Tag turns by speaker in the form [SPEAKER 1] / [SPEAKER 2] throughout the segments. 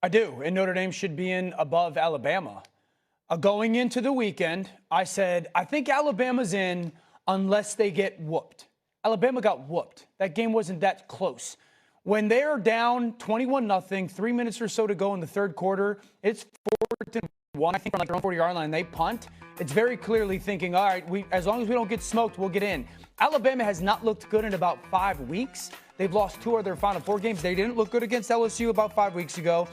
[SPEAKER 1] I do, and Notre Dame should be in above Alabama. Going into the weekend, I said, I think Alabama's in unless they get whooped. Alabama got whooped. That game wasn't that close. When they're down 21-0, 3 minutes or so to go in the third quarter, it's 4-1, I think, from like their own 40-yard line. They punt. It's very clearly thinking, all right, as long as we don't get smoked, we'll get in. Alabama has not looked good in about 5 weeks. They've lost 2 of their final 4 games. They didn't look good against LSU about 5 weeks ago.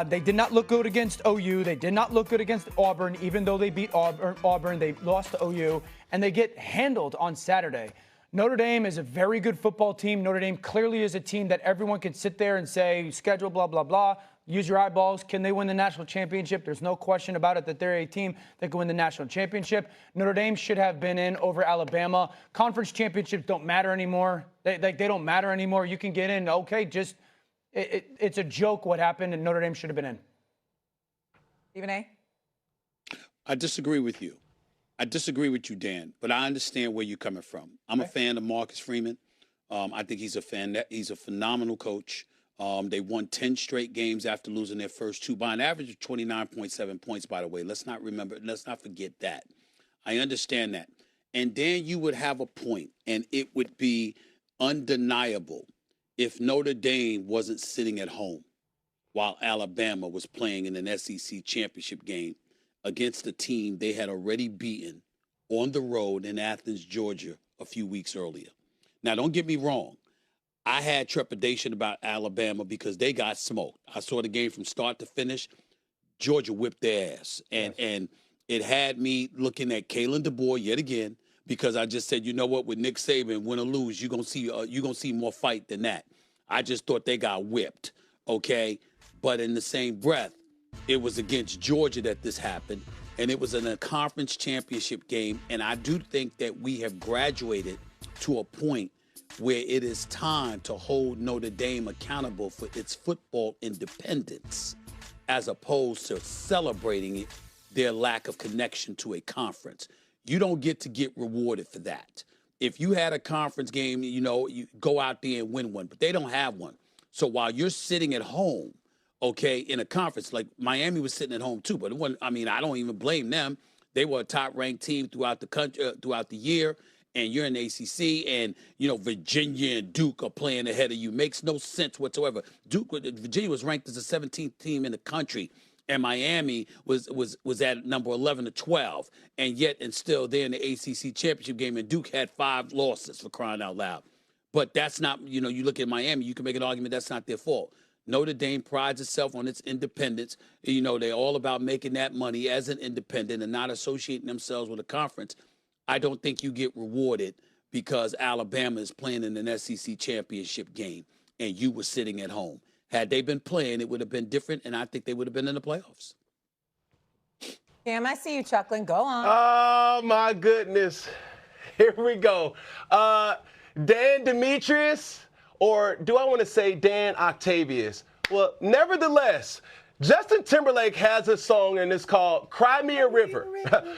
[SPEAKER 1] They did not look good against OU. They did not look good against Auburn, even though they beat Auburn. They lost to OU, and they get handled on Saturday. Notre Dame is a very good football team. Notre Dame clearly is a team that everyone can sit there and say, schedule, blah, blah, blah. Use your eyeballs. Can they win the national championship? There's no question about it that they're a team that can win the national championship. Notre Dame should have been in over Alabama. Conference championships don't matter anymore. They don't matter anymore. You can get in. Okay, just it's a joke what happened, and Notre Dame should have been in.
[SPEAKER 2] Stephen A?
[SPEAKER 3] I disagree with you. I disagree with you, Dan, but I understand where you're coming from. I'm a fan of Marcus Freeman. I think he's a phenomenal coach. They won 10 straight games after losing their first 2 by an average of 29.7 points, by the way. Let's not forget that. I understand that. And Dan, you would have a point, and it would be undeniable if Notre Dame wasn't sitting at home while Alabama was playing in an SEC championship game against a team they had already beaten on the road in Athens, Georgia, a few weeks earlier. Now, don't get me wrong. I had trepidation about Alabama because they got smoked. I saw the game from start to finish. Georgia whipped their ass. And it had me looking at Kalen DeBoer yet again because I just said, you know what, with Nick Saban, win or lose, you're gonna see more fight than that. I just thought they got whipped, okay? But in the same breath, it was against Georgia that this happened, and it was in a conference championship game. And I do think that we have graduated to a point where it is time to hold Notre Dame accountable for its football independence as opposed to celebrating their lack of connection to a conference. You don't get rewarded for that. If you had a conference game, you go out there and win one, but they don't have one. So while you're sitting at home, okay, in a conference, like Miami was sitting at home too, but it wasn't, I don't even blame them. They were a top-ranked team throughout the country, throughout the year. And you're in the ACC, and, Virginia and Duke are playing ahead of you. Makes no sense whatsoever. Virginia was ranked as the 17th team in the country, and Miami was at number 11 to 12. And still they're in the ACC championship game, and Duke had 5 losses, for crying out loud. But that's not, you look at Miami, you can make an argument that's not their fault. Notre Dame prides itself on its independence. They're all about making that money as an independent and not associating themselves with a conference. I don't think you get rewarded because Alabama is playing in an SEC championship game and you were sitting at home. Had they been playing, it would have been different, and I think they would have been in the playoffs.
[SPEAKER 2] Cam, I see you chuckling. Go on.
[SPEAKER 4] Oh, my goodness. Here we go. Dan Demetrius, or do I want to say Dan Octavius? Well, nevertheless, Justin Timberlake has a song, and it's called Cry Me a River.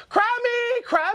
[SPEAKER 4] Cry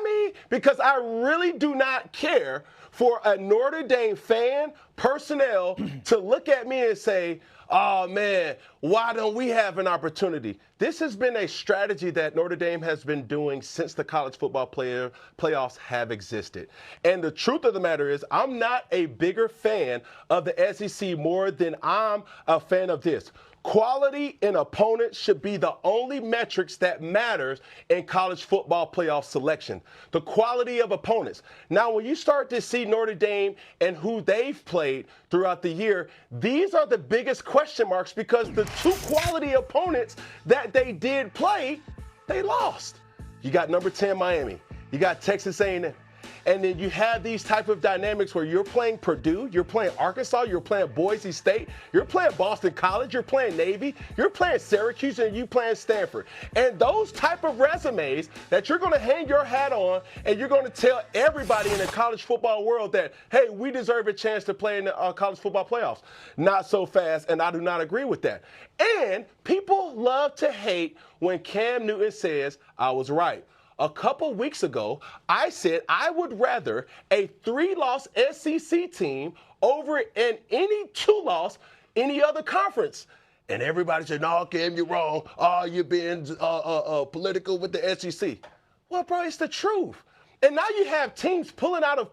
[SPEAKER 4] me, because I really do not care for a Notre Dame fan, personnel, to look at me and say, oh, man, why don't we have an opportunity? This has been a strategy that Notre Dame has been doing since the college football playoffs have existed. And the truth of the matter is, I'm not a bigger fan of the SEC more than I'm a fan of this. Quality in opponents should be the only metrics that matters in college football playoff selection. The quality of opponents. Now, when you start to see Notre Dame and who they've played throughout the year, these are the biggest question marks because the 2 quality opponents that they did play, they lost. You got number 10 Miami. You got Texas A&M. And then you have these type of dynamics where you're playing Purdue, you're playing Arkansas, you're playing Boise State, you're playing Boston College, you're playing Navy, you're playing Syracuse, and you're playing Stanford. And those type of resumes that you're going to hang your hat on, and you're going to tell everybody in the college football world that, hey, we deserve a chance to play in the college football playoffs. Not so fast, and I do not agree with that. And people love to hate when Cam Newton says, I was right. A couple weeks ago, I said I would rather a 3-loss SEC team over an any 2-loss any other conference. And everybody said, no, Cam, you're wrong. Oh, you're being political with the SEC. Well, bro, it's the truth. And now you have teams pulling out of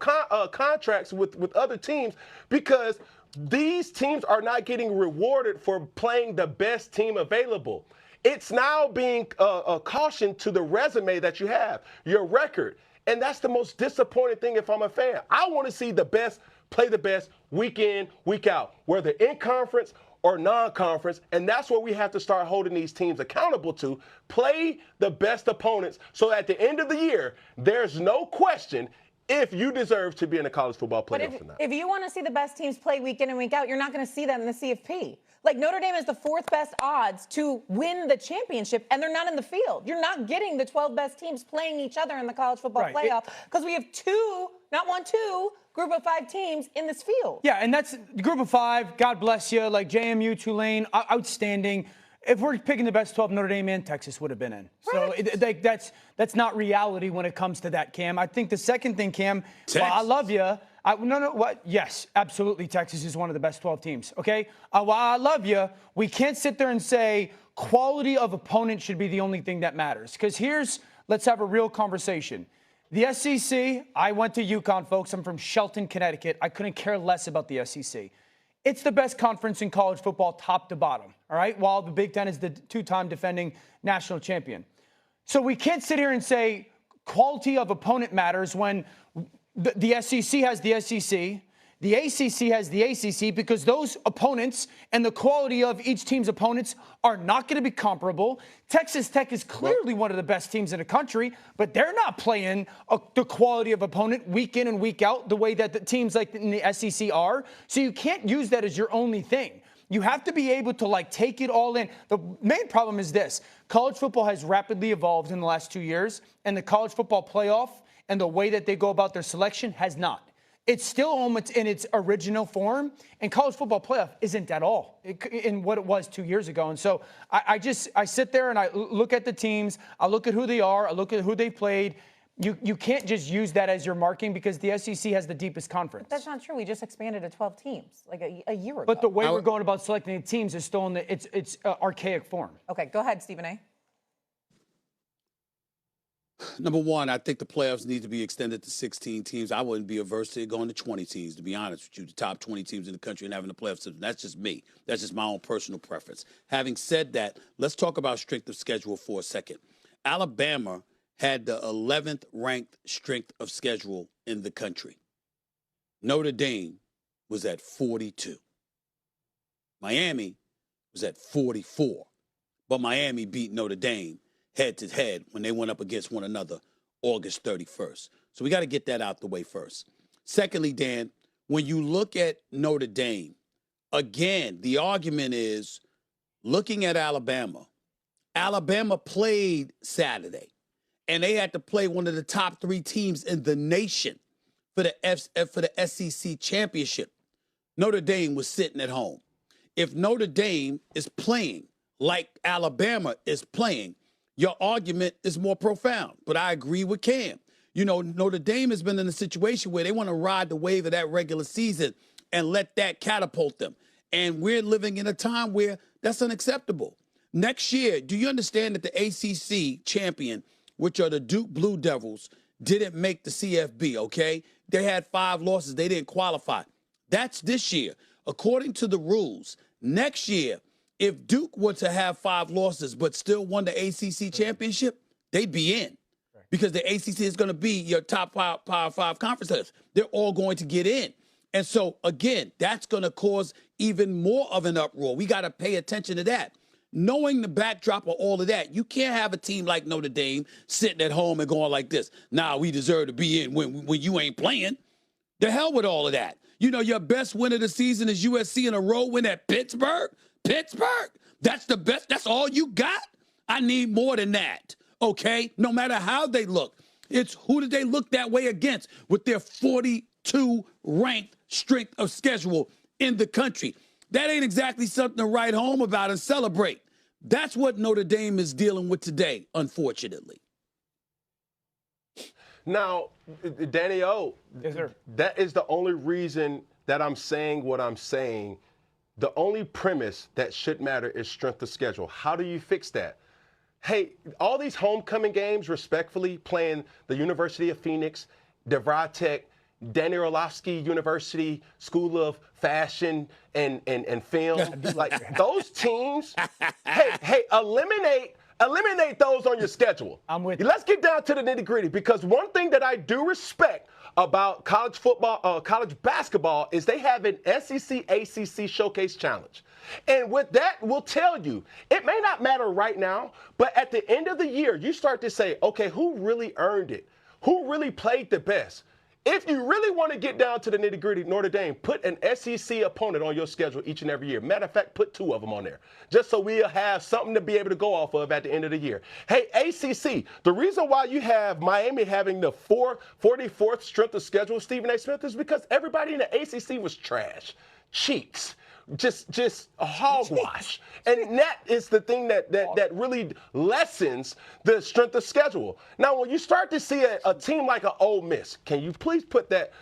[SPEAKER 4] contracts with other teams because these teams are not getting rewarded for playing the best team available. It's now being a caution to the resume that you have, your record. And that's the most disappointing thing if I'm a fan. I want to see the best play the best week in, week out, whether in conference or non-conference, and that's what we have to start holding these teams accountable to. Play the best opponents so at the end of the year, there's no question if you deserve to be in the college football playoffs or not.
[SPEAKER 2] If you want to see the best teams play week in and week out, you're not going to see that in the CFP. Like, Notre Dame is the 4th best odds to win the championship, and they're not in the field. You're not getting the 12 best teams playing each other in the college football playoff because we have two group of 5 teams in this field.
[SPEAKER 1] Yeah, and that's the group of 5. God bless you. Like JMU, Tulane, outstanding. If we're picking the best 12, Notre Dame and Texas would have been in. So that's not reality when it comes to that, Cam. I think the second thing, Cam, while I love you, yes, absolutely, Texas is one of the best 12 teams, okay? While I love you, we can't sit there and say quality of opponent should be the only thing that matters. Because let's have a real conversation. The SEC, I went to UConn, folks. I'm from Shelton, Connecticut. I couldn't care less about the SEC. It's the best conference in college football, top to bottom, all right? While the Big Ten is the 2-time defending national champion. So we can't sit here and say quality of opponent matters when the SEC has the SEC, the ACC has the ACC, because those opponents and the quality of each team's opponents are not going to be comparable. Texas Tech is clearly one of the best teams in the country, but they're not playing the quality of opponent week in and week out the way that the teams like in the SEC are. So you can't use that as your only thing. You have to be able to take it all in. The main problem is this. College football has rapidly evolved in the last 2 years, and the college football playoff and the way that they go about their selection has not. It's still almost in its original form, and college football playoff isn't at all in what it was 2 years ago. And so I sit there and I look at the teams, I look at who they are, I look at who they've played. You can't just use that as your marking because the SEC has the deepest conference.
[SPEAKER 2] But that's not true. We just expanded to 12 teams like a year ago.
[SPEAKER 1] But the way we're going about selecting the teams is still in its archaic form.
[SPEAKER 2] Okay, go ahead, Stephen A.
[SPEAKER 3] Number one, I think the playoffs need to be extended to 16 teams. I wouldn't be averse to going to 20 teams, to be honest with you, the top 20 teams in the country and having the playoffs system. That's just me. That's just my own personal preference. Having said that, let's talk about strength of schedule for a second. Alabama had the 11th ranked strength of schedule in the country. Notre Dame was at 42. Miami was at 44. But Miami beat Notre Dame head-to-head when they went up against one another August 31st. So we got to get that out the way first. Secondly, Dan, when you look at Notre Dame, again, the argument is looking at Alabama. Alabama played Saturday, and they had to play one of the top 3 teams in the nation for the SEC championship. Notre Dame was sitting at home. If Notre Dame is playing like Alabama is playing, your argument is more profound. But I agree with Cam. You know, Notre Dame has been in a situation where they want to ride the wave of that regular season and let that catapult them. And we're living in a time where that's unacceptable. Next year, do you understand that the ACC champion, which are the Duke Blue Devils, didn't make the CFB, okay? They had 5 losses. They didn't qualify. That's this year. According to the rules, next year, if Duke were to have 5 losses but still won the ACC championship, they'd be in because the ACC is going to be your top Power 5 conferences. They're all going to get in. And so, again, that's going to cause even more of an uproar. We got to pay attention to that. Knowing the backdrop of all of that, you can't have a team like Notre Dame sitting at home and going like this, nah, we deserve to be in when you ain't playing. The hell with all of that. You know, your best win of the season is USC in a row win at Pittsburgh. Pittsburgh, that's the best. That's all you got? I need more than that, okay? No matter how they look. It's who did they look that way against with their 42 ranked strength of schedule in the country. That ain't exactly something to write home about and celebrate. That's what Notre Dame is dealing with today, unfortunately.
[SPEAKER 4] Now, Danny O,
[SPEAKER 1] yes, sir.
[SPEAKER 4] That is the only reason that I'm saying what I'm saying, the only premise that should matter is strength of schedule. How do you fix that? Hey, all these homecoming games, respectfully, playing the University of Phoenix, DeVry Tech, Danny Orlovsky University School of Fashion and Film, like those teams, hey, eliminate those on your schedule.
[SPEAKER 1] I'm with you.
[SPEAKER 4] Let's get down to the nitty-gritty, because one thing that I do respect about college football, college basketball, is they have an SEC ACC Showcase Challenge. And with that, we'll tell you, it may not matter right now, but at the end of the year, you start to say, okay, who really earned it? Who really played the best? If you really want to get down to the nitty-gritty, Notre Dame, put an SEC opponent on your schedule each and every year. Matter of fact, put 2 of them on there, just so we'll have something to be able to go off of at the end of the year. Hey, ACC, the reason why you have Miami having the 44th strength of schedule, Stephen A. Smith, is because everybody in the ACC was trash, cheats, just a hogwash. And that is the thing that really lessens the strength of schedule. Now, when you start to see a team like an Ole Miss, can you please put that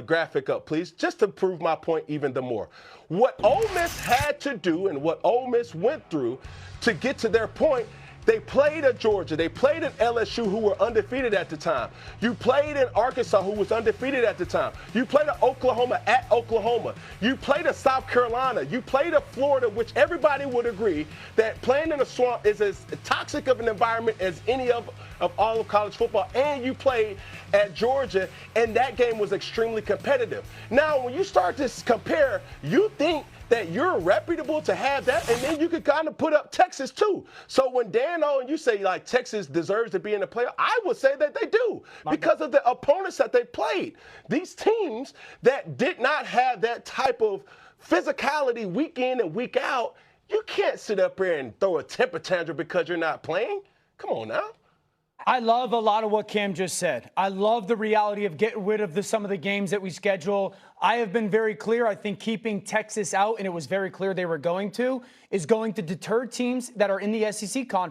[SPEAKER 4] graphic up, please, just to prove my point even the more. What Ole Miss had to do and what Ole Miss went through to get to their point, they played at Georgia. They played at LSU, who were undefeated at the time. You played in Arkansas, who was undefeated at the time. You played at Oklahoma at Oklahoma. You played at South Carolina. You played at Florida, which everybody would agree that playing in a swamp is as toxic of an environment as any of all of college football. And you played at Georgia, and that game was extremely competitive. Now, when you start to compare, you think that you're reputable to have that, and then you could kind of put up Texas too. So when Dan O and you say like Texas deserves to be in the playoff, I would say that they do because of the opponents that they played. These teams that did not have that type of physicality week in and week out, you can't sit up here and throw a temper tantrum because you're not playing. Come on now.
[SPEAKER 1] I love a lot of what Cam just said. I love the reality of getting rid of some of the games that we schedule. I have been very clear. I think keeping Texas out, and it was very clear they were going to, is going to deter teams that are in the SEC conference